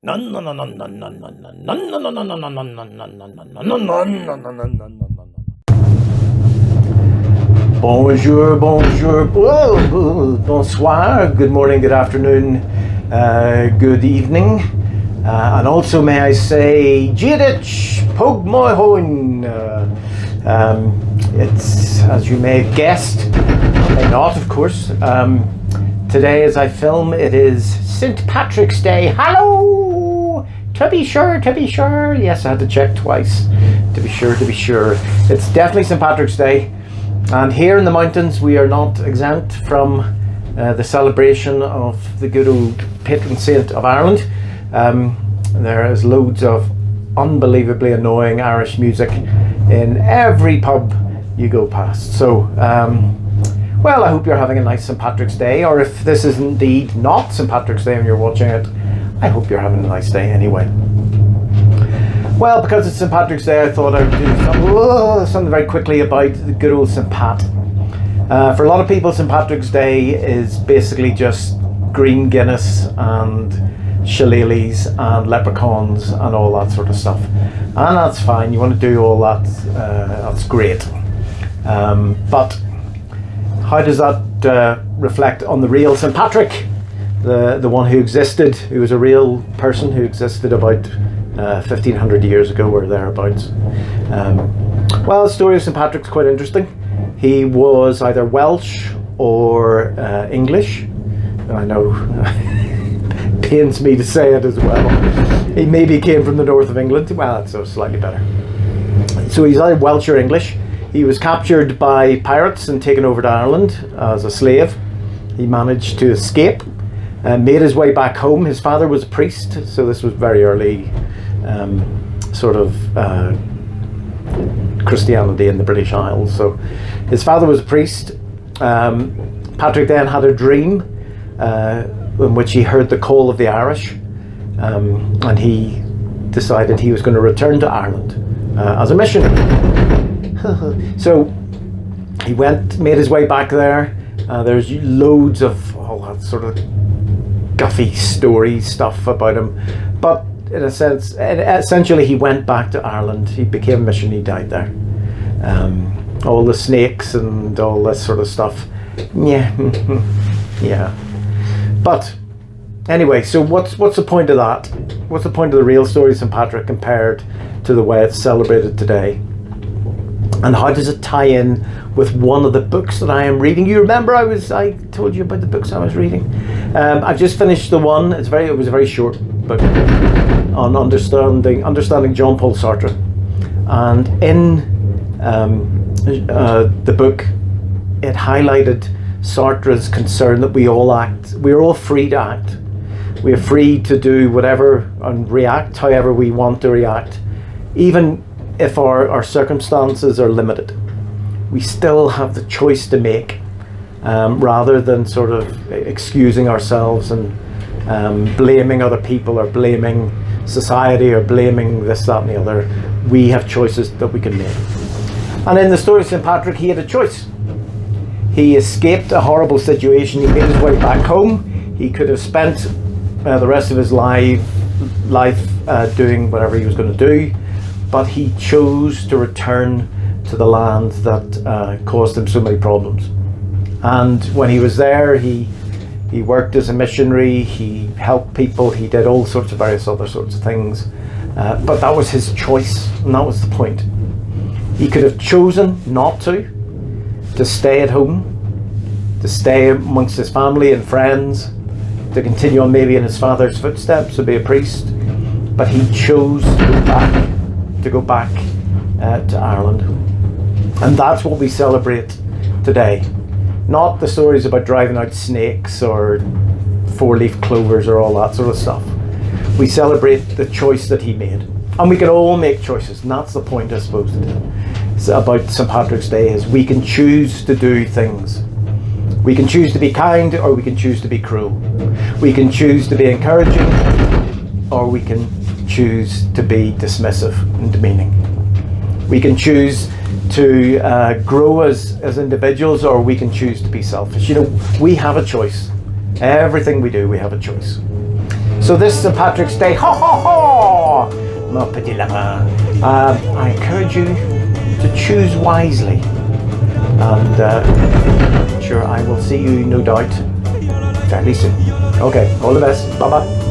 Bonjour, bonjour, bonsoir, good morning, good afternoon, good evening, and also may I say, Jidich, Pog moi hoin. It's, as you may have guessed, may not, of course. Today, as I film, it is St. Patrick's Day. Hello! To be sure. Yes, I had to check twice. To be sure. It's definitely St. Patrick's Day. And here in the mountains, we are not exempt from the celebration of the good old patron saint of Ireland. There is loads of unbelievably annoying Irish music in every pub you go past. So, well, I hope you're having a nice St. Patrick's Day, or if this is indeed not St. Patrick's Day and you're watching it, I hope you're having a nice day anyway. Well, because it's St. Patrick's Day, I thought I would do something very quickly about the good old St. Pat. For a lot of people, St. Patrick's Day is basically just green Guinness and shillelaghs and leprechauns and all that sort of stuff. And that's fine, you want to do all that, that's great. But how does that reflect on the real St. Patrick? The one who existed, who was a real person who existed about 1500 years ago or thereabouts. Well, the story of St. Patrick's quite interesting. He was either Welsh or English. I know, pains me to say it as well. He maybe came from the north of England. Well, that's slightly better. So he's either Welsh or English. He was captured by pirates and taken over to Ireland as a slave. He managed to escape and made his way back home. His father was a priest, so this was very early Christianity in the British Isles. So his father was a priest. Patrick then had a dream in which he heard the call of the Irish, and he decided he was going to return to Ireland as a missionary. So he made his way back there. There's loads of all that sort of guffy story stuff about him, but in a sense, essentially he went back to Ireland. He became a missionary, he died there. All the snakes and all this sort of stuff, yeah. But anyway, so what's the point of that? What's the point of the real story of St. Patrick compared to the way it's celebrated today? And how does it tie in with one of the books that I am reading? You remember I told you about the books I was reading. I've just finished the one. It was a very short book on understanding Jean-Paul Sartre. And in the book, it highlighted Sartre's concern that we're all free to act. We are free to do whatever and react however we want to react, even if our circumstances are limited. We still have the choice to make, rather than sort of excusing ourselves and blaming other people or blaming society or blaming this, that and the other. We have choices that we can make. And in the story of St. Patrick, he had a choice. He escaped a horrible situation. He made his way back home. He could have spent the rest of his life doing whatever he was going to do, but he chose to return to the land that caused him so many problems. And when he was there, he worked as a missionary, he helped people, he did all sorts of various other sorts of things. But that was his choice, and that was the point. He could have chosen not to stay at home, to stay amongst his family and friends, to continue on maybe in his father's footsteps, to be a priest. But he chose to go back to Ireland. And that's what we celebrate today. Not the stories about driving out snakes or four-leaf clovers or all that sort of stuff. We celebrate the choice that he made. And we can all make choices, and that's the point, I suppose, about St. Patrick's Day, is we can choose to do things. We can choose to be kind, or we can choose to be cruel. We can choose to be encouraging, or we can choose to be dismissive and demeaning. We can choose to grow as individuals, or we can choose to be selfish. You know, we have a choice. Everything we do, we have a choice. So this is St. Patrick's Day. Ha ha ha! Mon petit lapin. I encourage you to choose wisely. And sure, I will see you, no doubt, fairly soon. Okay, all the best. Bye bye.